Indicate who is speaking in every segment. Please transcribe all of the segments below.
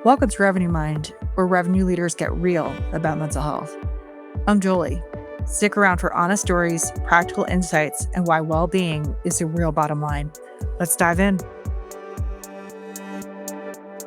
Speaker 1: Welcome to Revenue Mind, where revenue leaders get real about mental health. I'm Jolie. Stick around for honest stories, practical insights, and why well-being is the real bottom line. Let's dive in.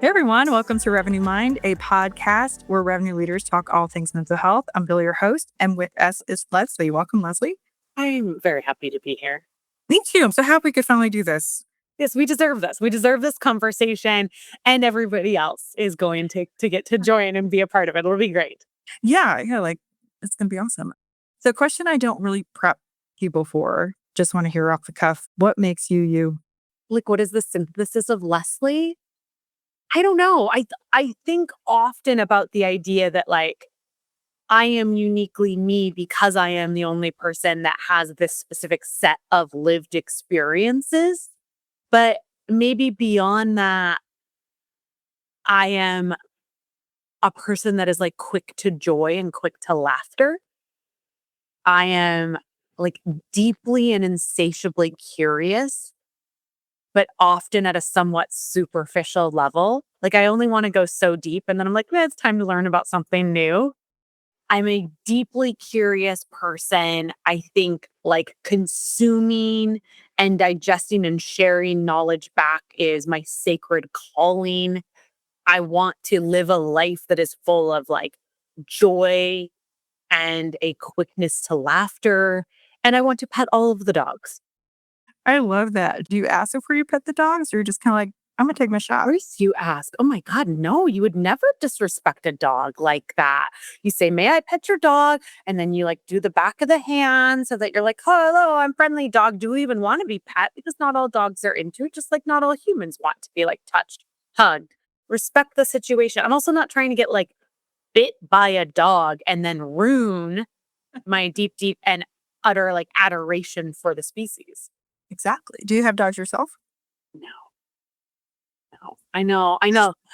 Speaker 1: Hey everyone, welcome to Revenue Mind, a podcast where revenue leaders talk all things mental health. I'm Billy, your host, and with us is Leslie. Welcome, Leslie.
Speaker 2: I'm very happy to be here.
Speaker 1: Me too. I'm so happy we could finally do this.
Speaker 2: Yes, we deserve this. We deserve this conversation, and everybody else is going to get to join and be a part of it. It'll be great.
Speaker 1: Yeah, it's going to be awesome. So, question I don't really prep people for, just want to hear off the cuff. What makes you you?
Speaker 2: Like, what is the synthesis of Leslie? I don't know. I think often about the idea that I am uniquely me because I am the only person that has this specific set of lived experiences. But maybe beyond that, I am a person that is quick to joy and quick to laughter. I am deeply and insatiably curious, but often at a somewhat superficial level. I only want to go so deep and then I'm it's time to learn about something new. I'm a deeply curious person. I think consuming and digesting and sharing knowledge back is my sacred calling. I want to live a life that is full of joy and a quickness to laughter. And I want to pet all of the dogs.
Speaker 1: I love that. Do you ask before you pet the dogs, or you're just kind of like, I'm going to take my shot?
Speaker 2: First, you ask, oh my God, no, you would never disrespect a dog like that. You say, may I pet your dog? And then you do the back of the hand so that you're hello, I'm friendly dog. Do we even want to be pet? Because not all dogs are into it, just like not all humans want to be touched, hugged. Respect the situation. I'm also not trying to get bit by a dog and then ruin my deep and utter adoration for the species.
Speaker 1: Exactly. Do you have dogs yourself?
Speaker 2: No. I know.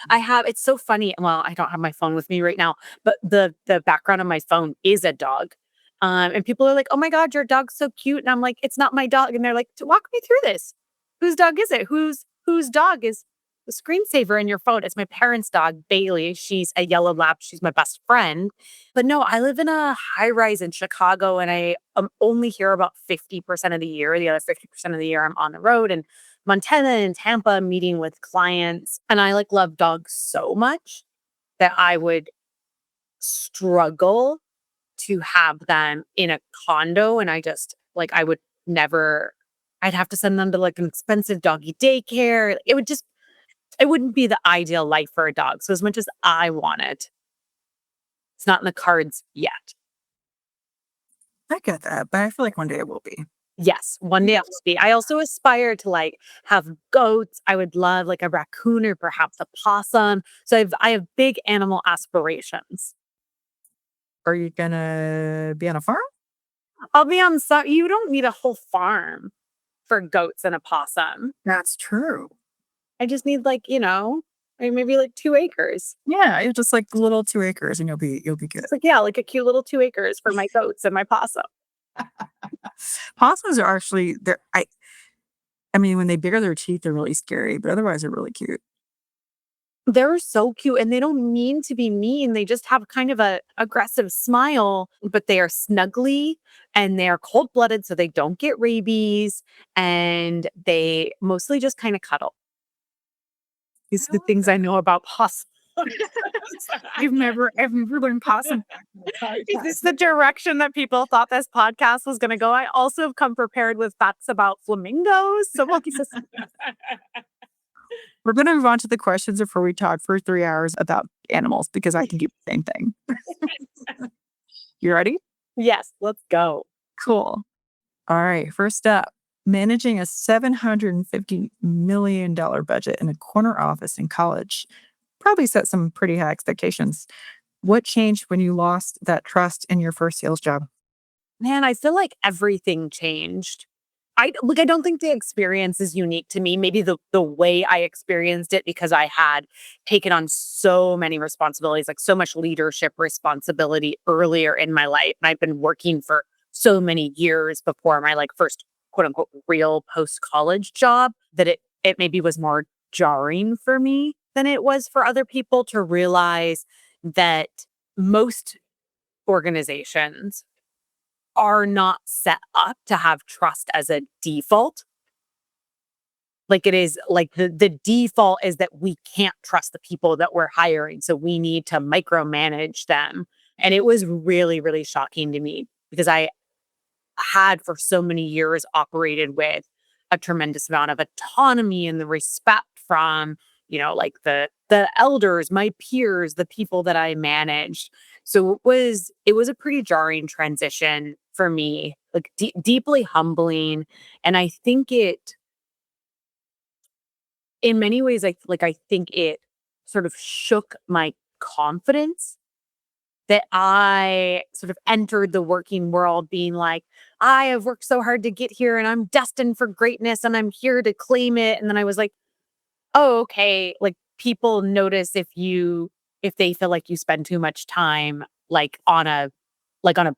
Speaker 2: I have, it's so funny. Well, I don't have my phone with me right now, but the background of my phone is a dog. And people are like, oh my God, your dog's so cute. And I'm like, it's not my dog. And they're like, walk me through this. Whose dog is it? Whose dog is the screensaver in your phone? It's my parents' dog, Bailey. She's a yellow lab. She's my best friend. But no, I live in a high rise in Chicago and I only here about 50% of the year. The other 50% of the year I'm on the road and Montana and Tampa meeting with clients. And I love dogs so much that I would struggle to have them in a condo. And I just I would never, I'd have to send them to an expensive doggy daycare. It wouldn't be the ideal life for a dog. So as much as I want it, it's not in the cards yet.
Speaker 1: I get that, but I feel like one day it will be.
Speaker 2: Yes, one day I'll be. I also aspire to have goats. I would love a raccoon or perhaps a possum. So I have big animal aspirations.
Speaker 1: Are you gonna be on a farm?
Speaker 2: I'll be on some. You don't need a whole farm for goats and a possum.
Speaker 1: That's true.
Speaker 2: I just need maybe 2 acres.
Speaker 1: Yeah, it's just little 2 acres, and you'll be good.
Speaker 2: It's a cute little 2 acres for my goats and my possum.
Speaker 1: Possums are actually I mean, when they bare their teeth, they're really scary, but otherwise they're really cute.
Speaker 2: They're so cute and they don't mean to be mean. They just have kind of a aggressive smile, but they are snuggly and they're cold-blooded so they don't get rabies and they mostly just kind of cuddle. These are the things I know about possums.
Speaker 1: I've never learned possum.
Speaker 2: Is this the direction that people thought this podcast was going to go? I also have come prepared with facts about flamingos. So
Speaker 1: we're going to move on to the questions before we talk for 3 hours about animals because I can do the same thing. You ready?
Speaker 2: Yes, let's go.
Speaker 1: Cool. All right. First up, managing a $750 million budget in a corner office in college probably set some pretty high expectations. What changed when you lost that trust in your first sales job?
Speaker 2: Man, I feel like everything changed. I don't think the experience is unique to me. Maybe the way I experienced it because I had taken on so many responsibilities, so much leadership responsibility earlier in my life. And I've been working for so many years before my first quote unquote real post-college job that it maybe was more jarring for me. than it was for other people to realize that most organizations are not set up to have trust as a default. Like it is like the default is that we can't trust the people that we're hiring. So we need to micromanage them. And it was really, really shocking to me because I had for so many years operated with a tremendous amount of autonomy and the respect from, like the elders, my peers, the people that I managed. So it was a pretty jarring transition for me, like deeply humbling. And I think it in many ways I think it sort of shook my confidence that I sort of entered the working world being like, I have worked so hard to get here and I'm destined for greatness and I'm here to claim it. And then I was like, oh, okay. Like people notice if they feel like you spend too much time like on a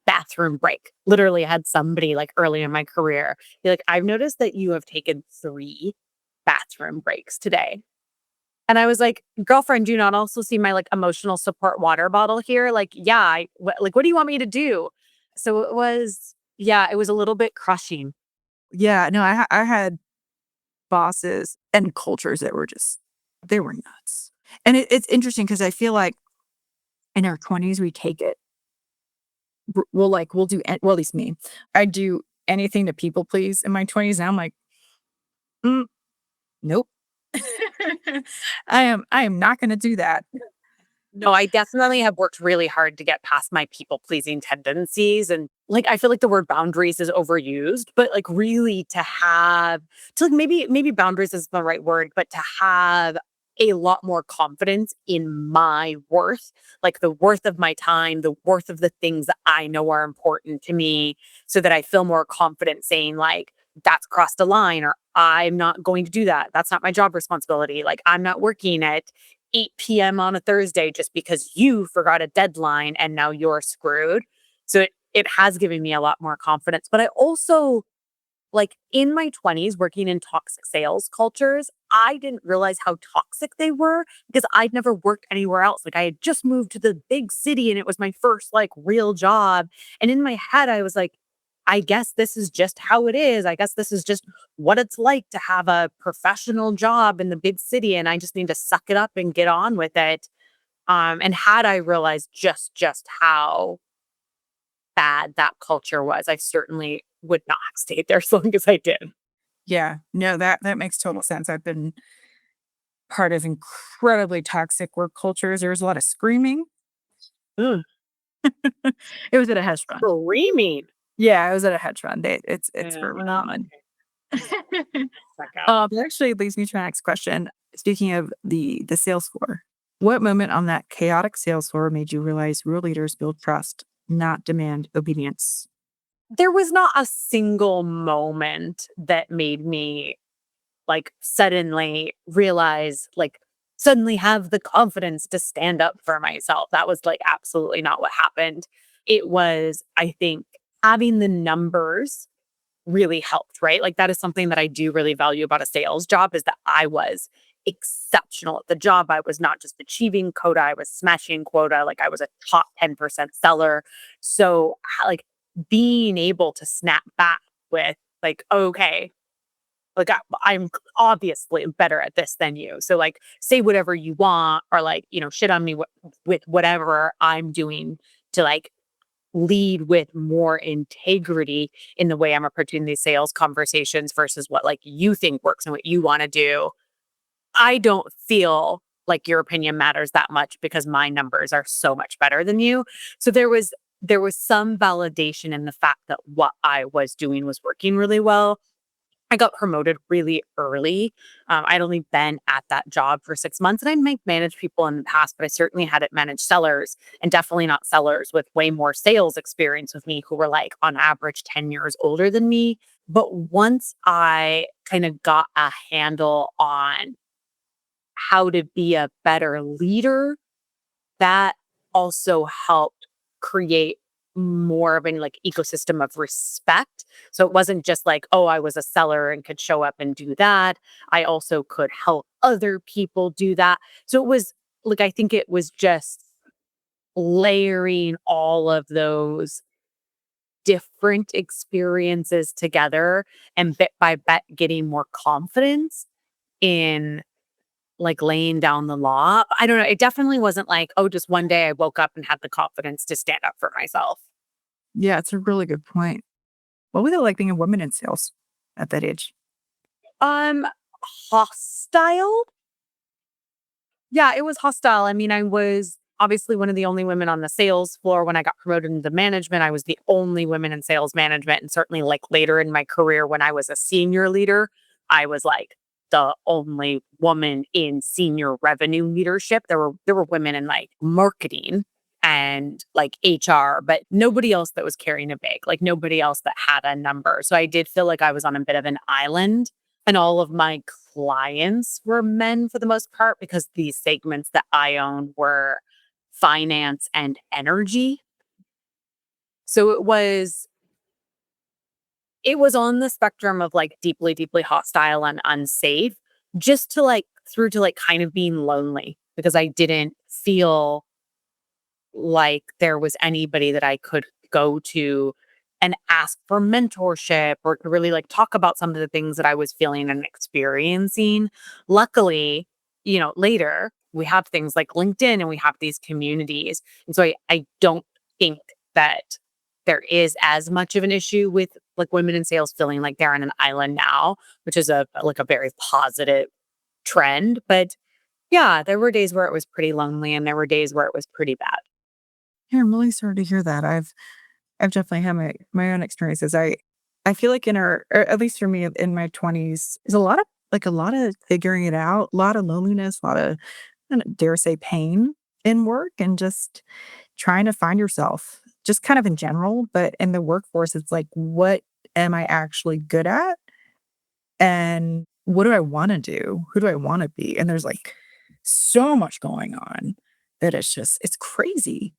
Speaker 2: bathroom break. Literally I had somebody like early in my career be like, I've noticed that you have taken 3 bathroom breaks today. And I was like, "Girlfriend, do you not also see my, like, emotional support water bottle here? Like, yeah, what do you want me to do?" So it was a little bit crushing.
Speaker 1: Yeah, no, I had bosses and cultures that were just they were nuts. And it's interesting because I feel like in our 20s, we take it we'll do well, at least me. I do anything to people please in my 20s, and I'm like, "Mm, nope. I am not gonna do that."
Speaker 2: No, I definitely have worked really hard to get past my people pleasing tendencies. And like, I feel like the word boundaries is overused, but like, really to like, maybe boundaries is the right word, but to have a lot more confidence in my worth, like the worth of my time, the worth of the things that I know are important to me, so that I feel more confident saying, like, that's crossed a line, or I'm not going to do that. That's not my job responsibility. Like, I'm not working at 8 p.m. on a Thursday just because you forgot a deadline and now you're screwed. So it has given me a lot more confidence. But I also, like in my 20s, working in toxic sales cultures, I didn't realize how toxic they were because I'd never worked anywhere else. Like I had just moved to the big city and it was my first like real job. And in my head, I was like, I guess this is just how it is. I guess this is just what it's like to have a professional job in the big city. And I just need to suck it up and get on with it. And had I realized just how bad that culture was, I certainly would not have stayed there as long as I did.
Speaker 1: Yeah, no, that makes total sense. I've been part of incredibly toxic work cultures. There was a lot of screaming.
Speaker 2: Ugh,
Speaker 1: It was at a hedge fund.
Speaker 2: screaming.
Speaker 1: Yeah, I was at a hedge fund. It's
Speaker 2: Yeah,
Speaker 1: for
Speaker 2: well,
Speaker 1: fun.
Speaker 2: check out.
Speaker 1: That actually leads me to my next question. Speaking of the sales floor, what moment on that chaotic sales floor made you realize real leaders build trust, not demand obedience?
Speaker 2: There was not a single moment that made me like suddenly realize, like, suddenly have the confidence to stand up for myself. That was like absolutely not what happened. It was, I think, having the numbers really helped, right? Like that is something that I do really value about a sales job is that I was exceptional at the job. I was not just achieving quota, I was smashing quota. Like I was a top 10% seller. So like being able to snap back with like, okay, like I'm obviously better at this than you. So like say whatever you want or like, shit on me with whatever I'm doing to like lead with more integrity in the way I'm approaching these sales conversations versus what like you think works and what you want to do. I don't feel like your opinion matters that much because my numbers are so much better than you. So there was some validation in the fact that what I was doing was working really well. I got promoted really early. I'd only been at that job for 6 months, and I might manage people in the past, but I certainly hadn't managed sellers, and definitely not sellers with way more sales experience with me, who were like on average 10 years older than me. But once I kind of got a handle on how to be a better leader, that also helped create more of an like ecosystem of respect. So it wasn't just like, oh, I was a seller and could show up and do that. I also could help other people do that. So it was like, I think it was just layering all of those different experiences together and bit by bit getting more confidence in like laying down the law. I don't know. It definitely wasn't like, oh, just one day I woke up and had the confidence to stand up for myself.
Speaker 1: Yeah, it's a really good point. What was it like being a woman in sales at that age?
Speaker 2: Um, Hostile. Yeah, it was hostile. I mean, I was obviously one of the only women on the sales floor. When I got promoted into management, I was the only woman in sales management. And certainly, like later in my career, when I was a senior leader, I was like the only woman in senior revenue leadership. There were women in like marketing and like HR, but nobody else that was carrying a bag, like nobody else that had a number. So I did feel like I was on a bit of an island, and all of my clients were men for the most part because these segments that I own were finance and energy. So it was on the spectrum of like deeply, deeply hostile and unsafe, just to like through to like kind of being lonely because I didn't feel like there was anybody that I could go to and ask for mentorship or to really like talk about some of the things that I was feeling and experiencing. Luckily, later we have things like LinkedIn and we have these communities. And so I don't think that there is as much of an issue with like women in sales feeling like they're on an island now, which is a like a very positive trend. But yeah, there were days where it was pretty lonely and there were days where it was pretty bad.
Speaker 1: Yeah, I'm really sorry to hear that. I've definitely had my own experiences. I feel like in our or at least for me in my 20s, is a lot of figuring it out, a lot of loneliness, a lot of I don't dare say pain in work and just trying to find yourself, just kind of in general, but in the workforce, it's like, what am I actually good at? And what do I want to do? Who do I want to be? And there's like so much going on that it's crazy.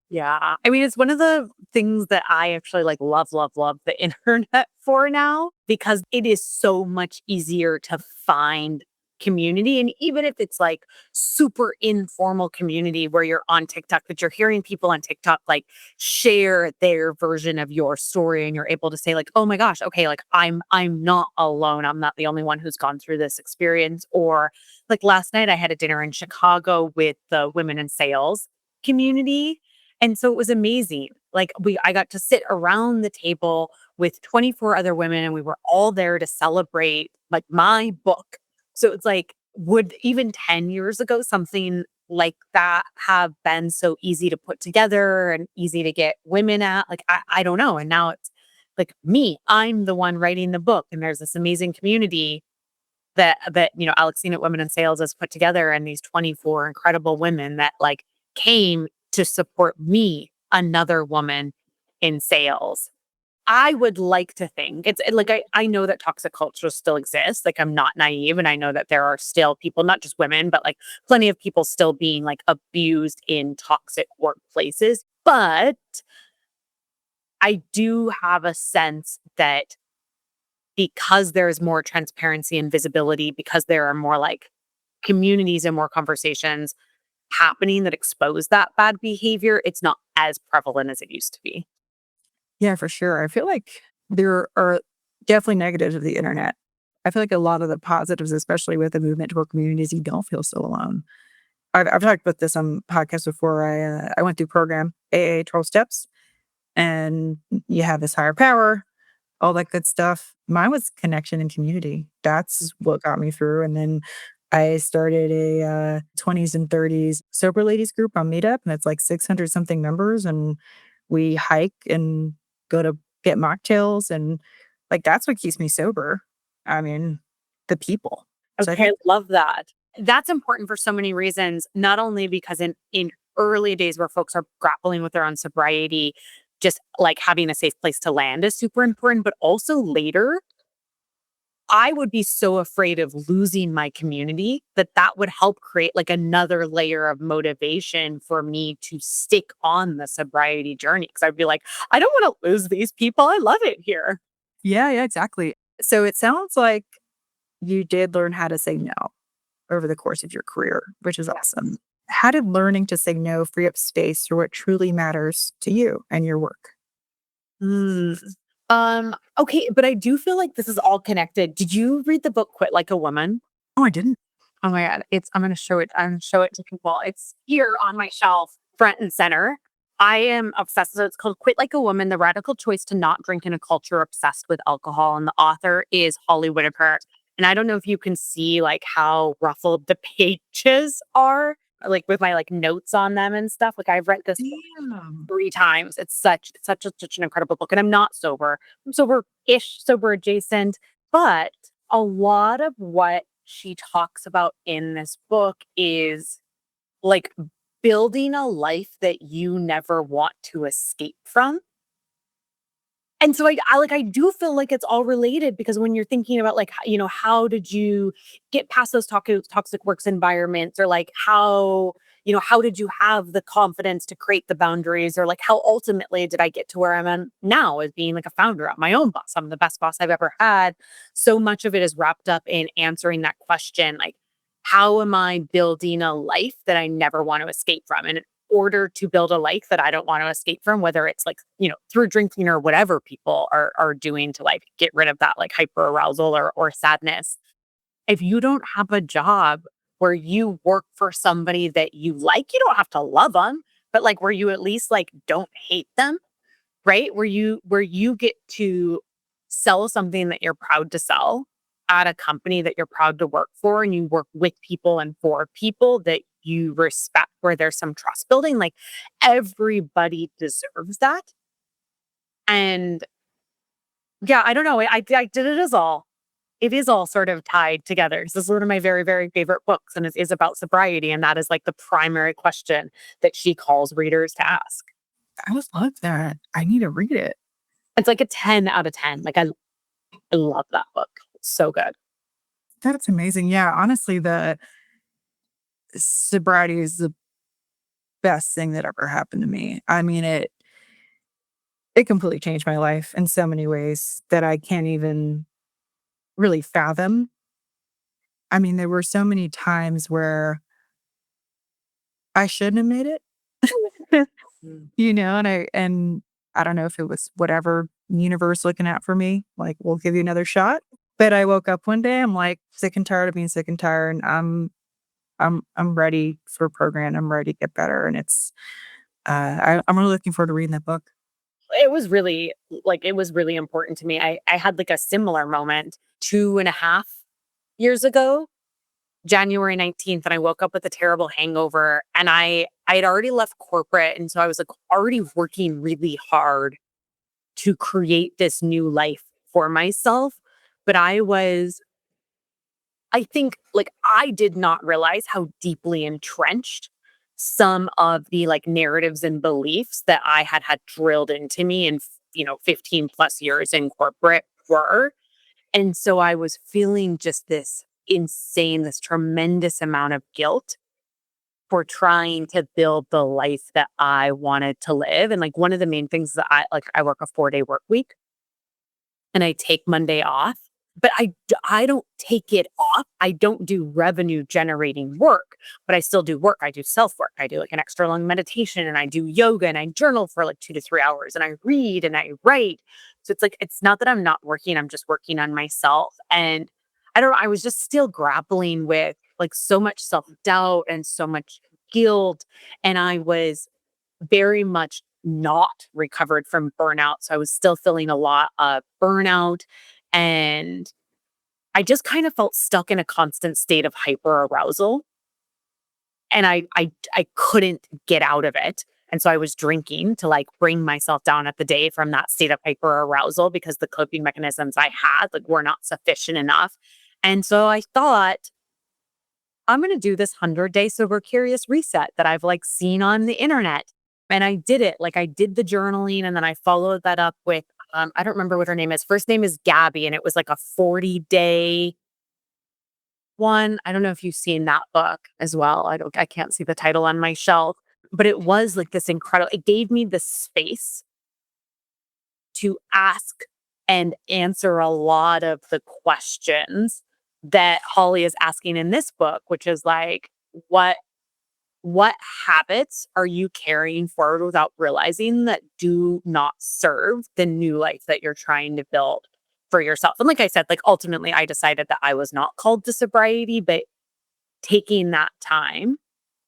Speaker 2: Yeah. I mean, it's one of the things that I actually like love, love, love the internet for now because it is so much easier to find community. And even if it's like super informal community where you're on TikTok, that you're hearing people on TikTok like share their version of your story and you're able to say, like, oh my gosh, okay, like I'm not alone. I'm not the only one who's gone through this experience. Or like last night I had a dinner in Chicago with the women in sales community, and so it was amazing. Like I got to sit around the table with 24 other women and we were all there to celebrate like my book. So it's like, would even 10 years ago something like that have been so easy to put together and easy to get women at? Like I don't know. And now it's like me, I'm the one writing the book and there's this amazing community that Alexina at Women in Sales has put together, and these 24 incredible women that like came to support me, another woman in sales. I would like to think like I know that toxic culture still exists. Like I'm not naive and I know that there are still people, not just women, but like plenty of people still being like abused in toxic workplaces. But I do have a sense that because there's more transparency and visibility, because there are more like communities and more conversations happening that expose that bad behavior, it's not as prevalent as it used to be.
Speaker 1: Yeah, for sure. I feel like there are definitely negatives of the internet. I feel like a lot of the positives, especially with the movement toward communities, you don't feel so alone. I've talked about this on podcasts before. I went through program AA 12 steps, and you have this higher power, all that good stuff. Mine was connection and community. That's what got me through. And then I started a 20s and 30s sober ladies group on Meetup, and it's like 600 something members. And we hike and go to get mocktails. And like, that's what keeps me sober. I mean, the people. So I
Speaker 2: Okay,
Speaker 1: think,
Speaker 2: love that. That's important for so many reasons, not only because in early days where folks are grappling with their own sobriety, just like having a safe place to land is super important, but also later I would be so afraid of losing my community that that would help create like another layer of motivation for me to stick on the sobriety journey. Cause I'd be like, I don't want to lose these people. I love it here.
Speaker 1: Yeah, yeah, exactly. So it sounds like you did learn how to say no over the course of your career, which is awesome. How did learning to say no free up space for what truly matters to you and your work?
Speaker 2: Mm. Okay, but I do feel like this is all connected. Did you read the book Quit Like a Woman?
Speaker 1: Oh, I didn't.
Speaker 2: Oh my god, I'm gonna show it to people. It's here on my shelf, front and center. I am obsessed. So it's called Quit Like a Woman: The Radical Choice to Not Drink in a Culture Obsessed with Alcohol. And the author is Holly Whitaker. And I don't know if you can see like how ruffled the pages are, like with my like notes on them and stuff. Like I've read this book
Speaker 1: Damn.
Speaker 2: 3 times. It's such an incredible book. And I'm not sober. I'm sober-ish, sober adjacent. But a lot of what she talks about in this book is like building a life that you never want to escape from. And so I do feel like it's all related because when you're thinking about like how did you get past those toxic works environments, or like how did you have the confidence to create the boundaries, or like how ultimately did I get to where I'm at now as being like a founder, I'm my own boss, I'm the best boss I've ever had. So much of it is wrapped up in answering that question, like how am I building a life that I never want to escape from? And order to build a life that I don't want to escape from, whether it's like, through drinking or whatever people are doing to like get rid of that like hyper arousal or sadness. If you don't have a job where you work for somebody that you like, you don't have to love them, but like where you at least like don't hate them, right? Where you get to sell something that you're proud to sell at a company that you're proud to work for, and you work with people and for people that you respect, where there's some trust building, like everybody deserves that. And yeah, I don't know. I did it as all. It is all sort of tied together. So this is one of my very, very favorite books, and it is about sobriety. And that is like the primary question that she calls readers to ask.
Speaker 1: I would love that. I need to read it.
Speaker 2: It's like a 10 out of 10. Like I love that book. It's so good.
Speaker 1: That's amazing. Yeah, honestly, the sobriety is the best thing that ever happened to me. I mean, it completely changed my life in so many ways that I can't even really fathom. I mean, there were so many times where I shouldn't have made it,
Speaker 2: Mm.
Speaker 1: and I don't know if it was whatever universe looking out for me, like, "We'll give you another shot." But I woke up one day, I'm like, sick and tired of being sick and tired, and I'm ready for a program, I'm ready to get better, and I'm really looking forward to reading that book.
Speaker 2: It was really important to me. I had like a similar moment 2.5 years ago, January 19th, and I woke up with a terrible hangover, and I had already left corporate, and so I was like already working really hard to create this new life for myself. But I think like I did not realize how deeply entrenched some of the like narratives and beliefs that I had drilled into me in 15 plus years in corporate were. And so I was feeling just this tremendous amount of guilt for trying to build the life that I wanted to live. And like one of the main things that I work a 4-day work week, and I take Monday off, but I don't take it off. I don't do revenue generating work, but I still do work. I do self work. I do like an extra long meditation, and I do yoga, and I journal for like 2 to 3 hours, and I read and I write. So it's like, it's not that I'm not working. I'm just working on myself. And I don't know, I was just still grappling with like so much self doubt and so much guilt. And I was very much not recovered from burnout. So I was still feeling a lot of burnout, and I just kind of felt stuck in a constant state of hyper arousal, and I couldn't get out of it. And so I was drinking to like bring myself down at the day from that state of hyper arousal, because the coping mechanisms I had like were not sufficient enough. And so I thought, I'm going to do this 100-day sober curious reset that I've like seen on the internet. And I did it. Like I did the journaling, and then I followed that up with I don't remember what her name is. First name is Gabby, and it was like a 40-day one. I don't know if you've seen that book as well. I can't see the title on my shelf, but it was like this incredible, it gave me the space to ask and answer a lot of the questions that Holly is asking in this book, which is like, what habits are you carrying forward without realizing that do not serve the new life that you're trying to build for yourself? And like I said, like ultimately I decided that I was not called to sobriety, but taking that time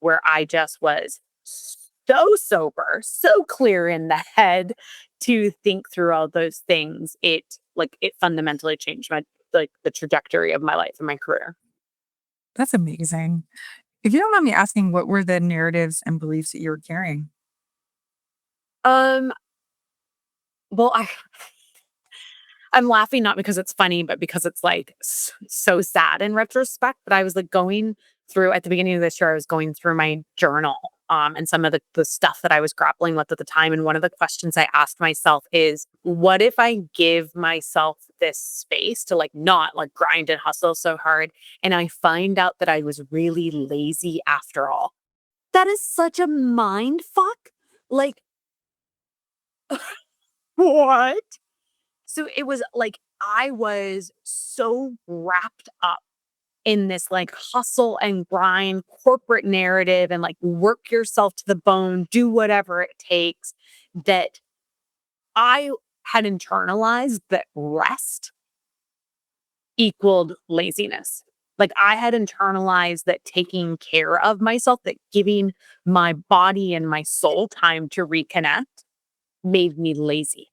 Speaker 2: where I just was so sober, so clear in the head to think through all those things, it fundamentally changed my like the trajectory of my life and my career.
Speaker 1: That's amazing. If you don't mind me asking, what were the narratives and beliefs that you were carrying?
Speaker 2: Um, well, I'm laughing not because it's funny, but because it's like so sad in retrospect. But I was like going through at the beginning of this year, I was going through my journal and some of the stuff that I was grappling with at the time. And one of the questions I asked myself is, what if I give myself this space to like not like grind and hustle so hard, and I find out that I was really lazy after all? That is such a mind fuck. Like, what? So it was like I was so wrapped up in this like hustle and grind corporate narrative and like work yourself to the bone, do whatever it takes, that I had internalized that rest equaled laziness. Like I had internalized that taking care of myself, that giving my body and my soul time to reconnect made me lazy.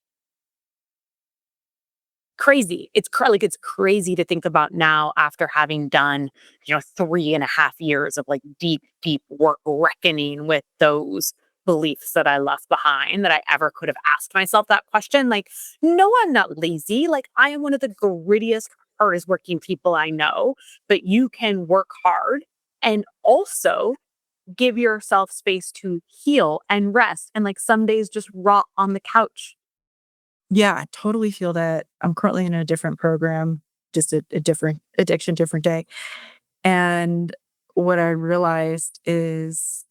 Speaker 2: Crazy. It's crazy to think about now after having done, 3.5 years of like deep, deep work reckoning with those beliefs that I left behind, that I ever could have asked myself that question. Like, no, I'm not lazy. Like, I am one of the grittiest, hardest working people I know, but you can work hard and also give yourself space to heal and rest and like some days just rot on the couch.
Speaker 1: Yeah, I totally feel that. I'm currently in a different program, just a different addiction, different day. And what I realized is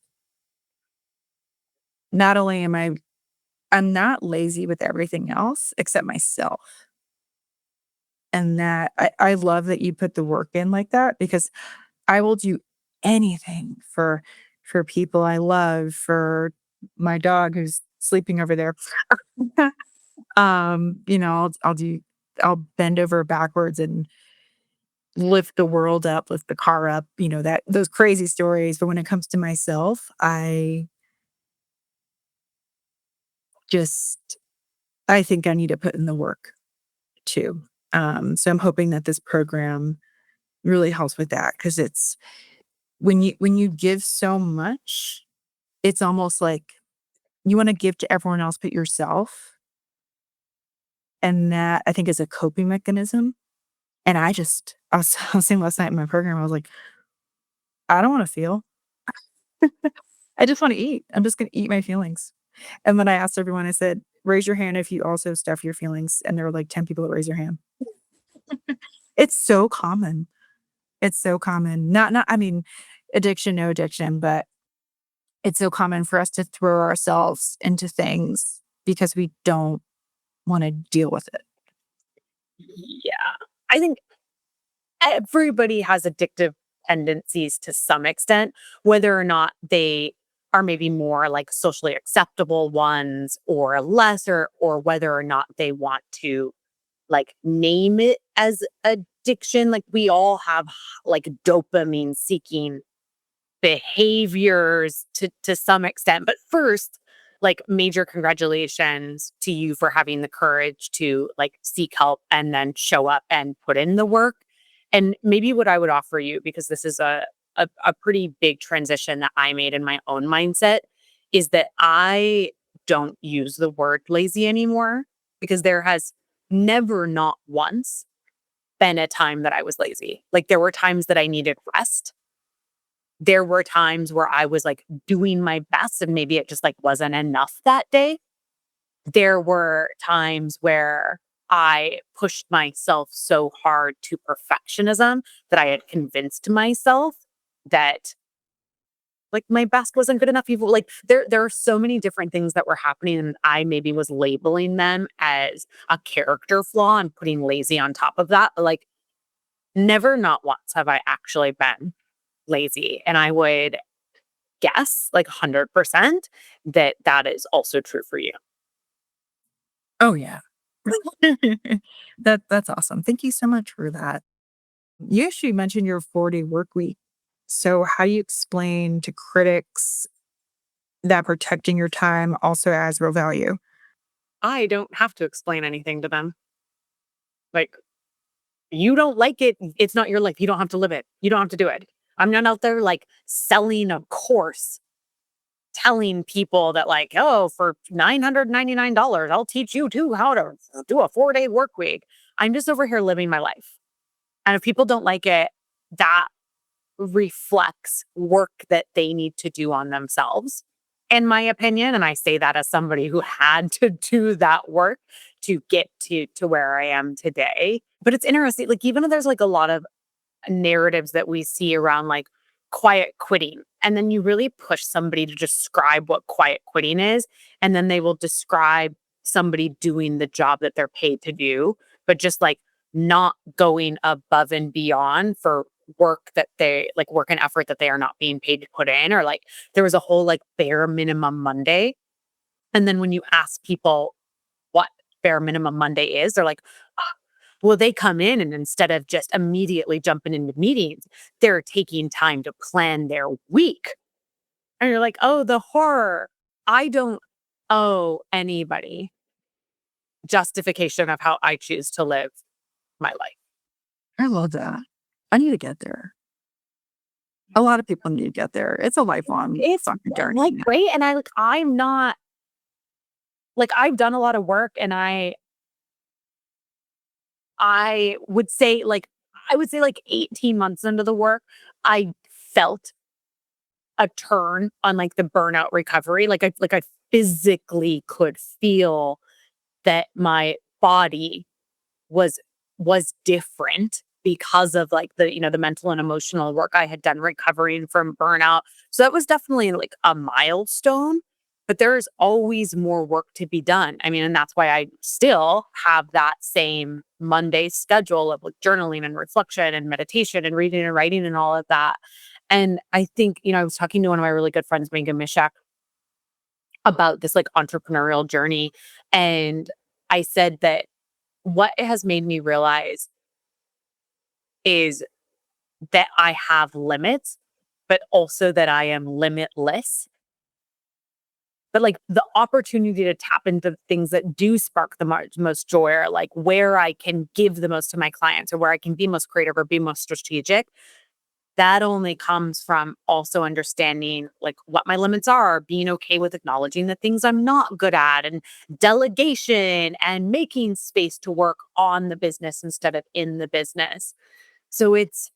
Speaker 1: not only I'm not lazy with everything else except myself. And that I love that you put the work in like that because I will do anything for people I love, for my dog who's sleeping over there. I'll bend over backwards and lift the world up, lift the car up, that those crazy stories. But when it comes to myself, just I think I need to put in the work too. So I'm hoping that this program really helps with that because it's when you give so much, it's almost like you want to give to everyone else but yourself. And that I think is a coping mechanism. And I was saying last night in my program, I was like, I don't want to feel. I just want to eat. I'm just going to eat my feelings. And then I asked everyone, I said, raise your hand if you also stuff your feelings. And there were like 10 people that raised their hand. It's so common. It's so common. I mean, addiction, no addiction, but it's so common for us to throw ourselves into things because we don't want to deal with it.
Speaker 2: Yeah. I think everybody has addictive tendencies to some extent, whether or not they are maybe more like socially acceptable ones or lesser, or whether or not they want to like name it as addiction. Like we all have like dopamine seeking behaviors to some extent. But first, like major congratulations to you for having the courage to like seek help and then show up and put in the work. And maybe what I would offer you, because this is a pretty big transition that I made in my own mindset, is that I don't use the word lazy anymore, because there has never, not once, been a time that I was lazy. Like there were times that I needed rest. There were times where I was like doing my best and maybe it just like wasn't enough that day. there were times where I pushed myself so hard to perfectionism that I had convinced myself that like my best wasn't good enough. Even like there are so many different things that were happening, and I maybe was labeling them as a character flaw and putting lazy on top of that. But like never, not once have I actually been lazy. And I would guess like 100% that that is also true for you.
Speaker 1: Oh, yeah. That's awesome. Thank you so much for that. You actually mentioned your 4-day work week. So how do you explain to critics that protecting your time also adds real value?
Speaker 2: I don't have to explain anything to them. Like, you don't like it, it's not your life. You don't have to live it. You don't have to do it. I'm not out there like selling a course, telling people that like, oh, for $999, I'll teach you too how to do a 4-day work week. I'm just over here living my life. And if people don't like it, that reflects work that they need to do on themselves, in my opinion. And I say that as somebody who had to do that work to get to where I am today. But it's interesting, like even though there's like a lot of narratives that we see around like quiet quitting. And then you really push somebody to describe what quiet quitting is. And then they will describe somebody doing the job that they're paid to do, but just like not going above and beyond for work that they like work and effort that they are not being paid to put in. Or like there was a whole like bare minimum Monday. And then when you ask people what bare minimum Monday is, they're like, "Ah, well, they come in and instead of just immediately jumping into meetings, they're taking time to plan their week." And you're like, oh, the horror. I don't owe anybody justification of how I choose to live my life.
Speaker 1: I love that. I need to get there. A lot of people need to get there. It's a lifelong
Speaker 2: It's
Speaker 1: fucking
Speaker 2: like
Speaker 1: journey.
Speaker 2: great. And I'm not like, I've done a lot of work and I would say like, I would say like 18 months into the work, I felt a turn on like the burnout recovery. Like I physically could feel that my body was different because of like the, the mental and emotional work I had done recovering from burnout. So that was definitely like a milestone, but there's always more work to be done. I mean, and that's why I still have that same Monday schedule of like journaling and reflection and meditation and reading and writing and all of that. And I think, I was talking to one of my really good friends, Megan Mishak, about this like entrepreneurial journey. And I said that what it has made me realize is that I have limits, but also that I am limitless. But like the opportunity to tap into things that do spark the most joy, or like where I can give the most to my clients, or where I can be most creative or be most strategic, that only comes from also understanding like what my limits are, being okay with acknowledging the things I'm not good at, and delegation and making space to work on the business instead of in the business. So it's,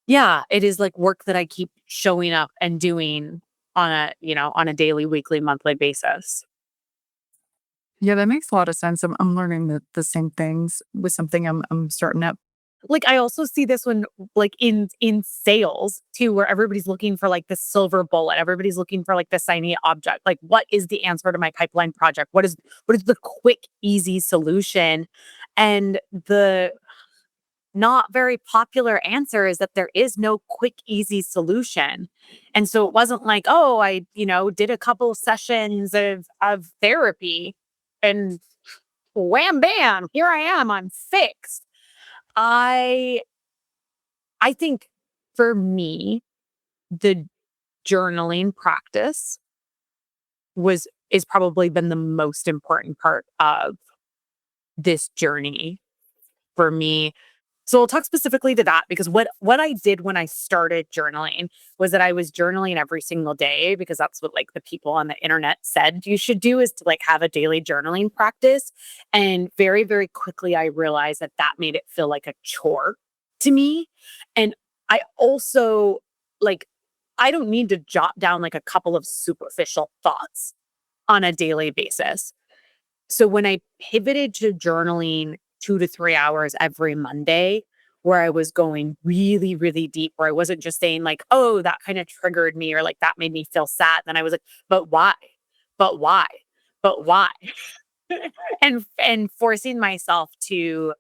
Speaker 2: yeah, it is like work that I keep showing up and doing on a, on a daily, weekly, monthly basis.
Speaker 1: Yeah, that makes a lot of sense. I'm learning the same things with something I'm starting up.
Speaker 2: Like I also see this one like in sales too, where everybody's looking for like the silver bullet. Everybody's looking for like the shiny object. Like what is the answer to my pipeline project? What is the quick, easy solution? And the not very popular answer is that there is no quick, easy solution. And so it wasn't like, oh, I, did a couple sessions of therapy and wham bam, here I am, I'm fixed. I I think for me, the journaling practice is probably been the most important part of this journey for me. So I'll talk specifically to that because what I did when I started journaling was that I was journaling every single day because that's what like the people on the internet said you should do, is to like have a daily journaling practice. And very, very quickly I realized that that made it feel like a chore to me. And I also like, I don't need to jot down like a couple of superficial thoughts on a daily basis. So when I pivoted to journaling 2 to 3 hours every Monday, where I was going really, really deep, where I wasn't just saying like, oh, that kind of triggered me or like that made me feel sad. Then I was like, but why? But why? But why? And forcing myself to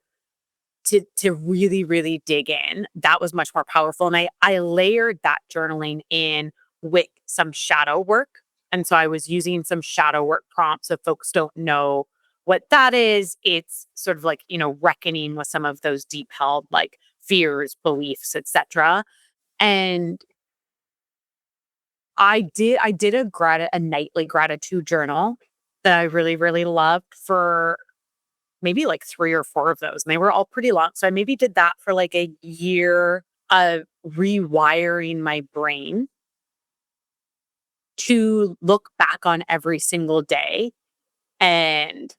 Speaker 2: really, really dig in, that was much more powerful. And I layered that journaling in with some shadow work. And so I was using some shadow work prompts. If folks don't know what that is, it's sort of like, reckoning with some of those deep held like fears, beliefs, etc. And I did a nightly gratitude journal that I really, really loved for maybe like 3 or 4 of those, and they were all pretty long. So I maybe did that for like a year of rewiring my brain to look back on every single day and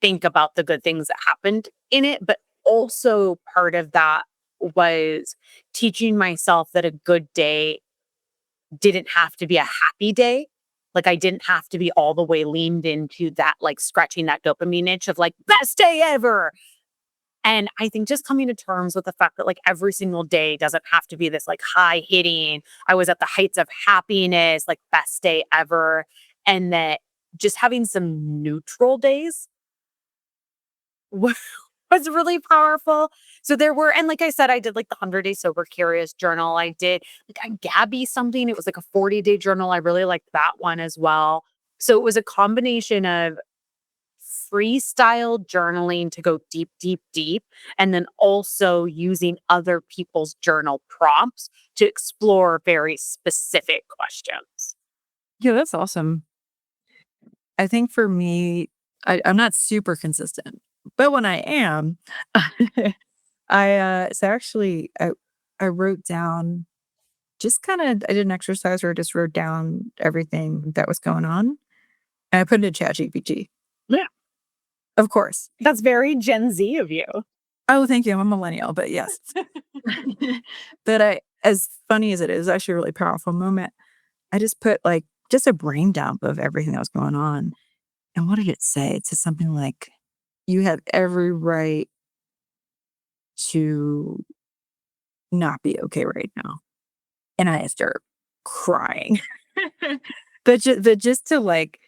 Speaker 2: think about the good things that happened in it. But also part of that was teaching myself that a good day didn't have to be a happy day. Like I didn't have to be all the way leaned into that, like scratching that dopamine itch of like, best day ever. And I think just coming to terms with the fact that like every single day doesn't have to be this like high hitting, I was at the heights of happiness, like best day ever. And that just having some neutral days wa- was really powerful. So there were, and like I said, I did like the 100 Day Sober Curious journal. I did like a Gabby something. It was like a 40-day journal. I really liked that one as well. So it was a combination of freestyle journaling to go deep, deep, deep, and then also using other people's journal prompts to explore very specific questions.
Speaker 1: Yeah, that's awesome. I think for me, I'm not super consistent, but when I am, so actually, I wrote down just kinda I did an exercise where I just wrote down everything that was going on, and I put it in ChatGPT.
Speaker 2: Yeah.
Speaker 1: Of course.
Speaker 2: That's very Gen Z of you.
Speaker 1: Oh, thank you, I'm a millennial, but yes. But I as funny as it is, actually a really powerful moment, I just put, like, just a brain dump of everything that was going on, and what did it say? It said something like, "You have every right to not be okay right now." And I start crying. But just to, like,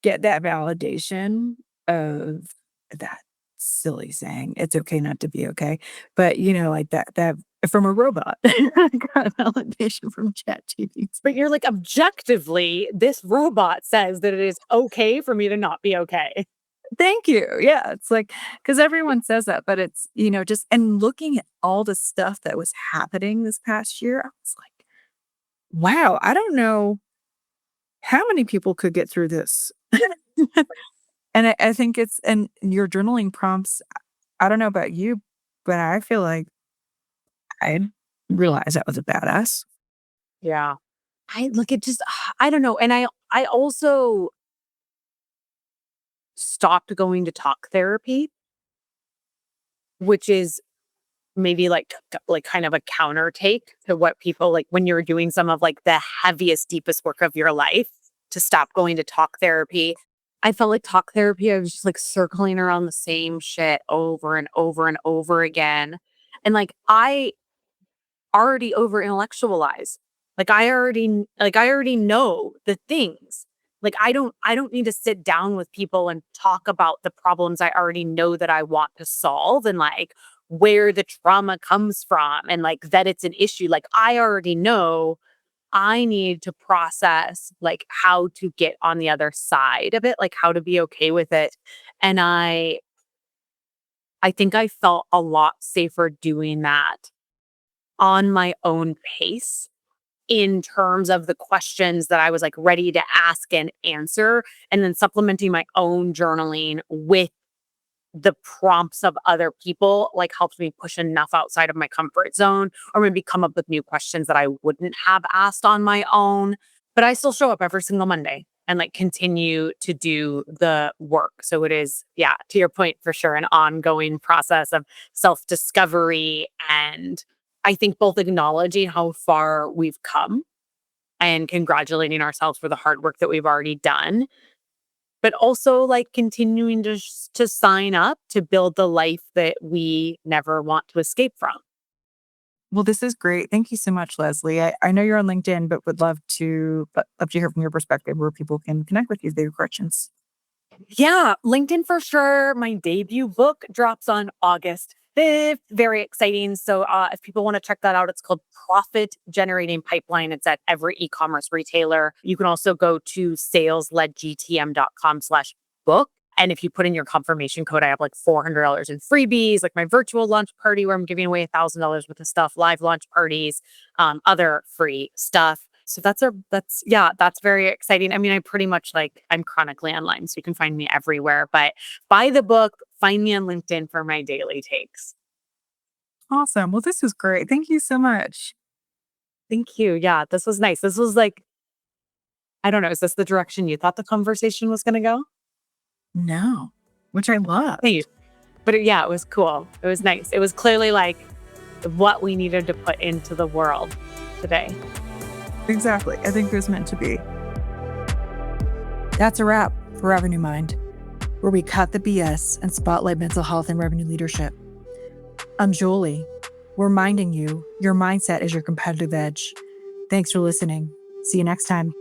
Speaker 1: get that validation of that silly saying, "It's okay not to be okay," but, like, that from a robot. I got validation from ChatGPT.
Speaker 2: But you're like, objectively, this robot says that it is okay for me to not be okay.
Speaker 1: Thank you. Yeah, it's like because everyone says that, but it's, just and looking at all the stuff that was happening this past year, I was like, "Wow, I don't know how many people could get through this." And I think it's and your journaling prompts, I don't know about you, but I feel like I realized that was a badass.
Speaker 2: Yeah. I look at just I don't know. And I also stopped going to talk therapy, which is maybe like kind of a counter take to what people like when you're doing some of like the heaviest, deepest work of your life to stop going to talk therapy. I felt like talk therapy, I was just like circling around the same shit over and over and over again. And like I already over intellectualize. Like I already know the things. Like I don't need to sit down with people and talk about the problems I already know that I want to solve and like where the trauma comes from and like that it's an issue. Like I already know I need to process like how to get on the other side of it, like how to be okay with it. And I think I felt a lot safer doing that on my own pace in terms of the questions that I was like ready to ask and answer, and then supplementing my own journaling with the prompts of other people like helped me push enough outside of my comfort zone or maybe come up with new questions that I wouldn't have asked on my own. But I still show up every single Monday and like continue to do the work. So it is, yeah, to your point, for sure, an ongoing process of self discovery. And I think both acknowledging how far we've come and congratulating ourselves for the hard work that we've already done, but also like continuing to sign up to build the life that we never want to escape from.
Speaker 1: Well, this is great. Thank you so much, Leslie. I know you're on LinkedIn, but would love to hear from your perspective where people can connect with you if they have questions.
Speaker 2: Yeah, LinkedIn for sure. My debut book drops on August 5th. Very exciting. So if people want to check that out, it's called Profit Generating Pipeline. It's at every e-commerce retailer. You can also go to salesledgtm.com/book. And if you put in your confirmation code, I have like $400 in freebies, like my virtual launch party where I'm giving away $1,000 worth of stuff, live launch parties, other free stuff. So that's very exciting. I mean, I pretty much like I'm chronically online, so you can find me everywhere. But buy the book, find me on LinkedIn for my daily takes.
Speaker 1: Awesome. Well, this was great. Thank you so much.
Speaker 2: Thank you. Yeah, this was nice. This was like, I don't know, is this the direction you thought the conversation was gonna go?
Speaker 1: No, which I
Speaker 2: Hey,
Speaker 1: loved.
Speaker 2: but yeah, it was cool. It was nice. It was clearly like what we needed to put into the world today.
Speaker 1: Exactly. I think it was meant to be. That's a wrap for Revenue Mind, where we cut the BS and spotlight mental health and revenue leadership. I'm Jolie. We're reminding you your mindset is your competitive edge. Thanks for listening. See you next time.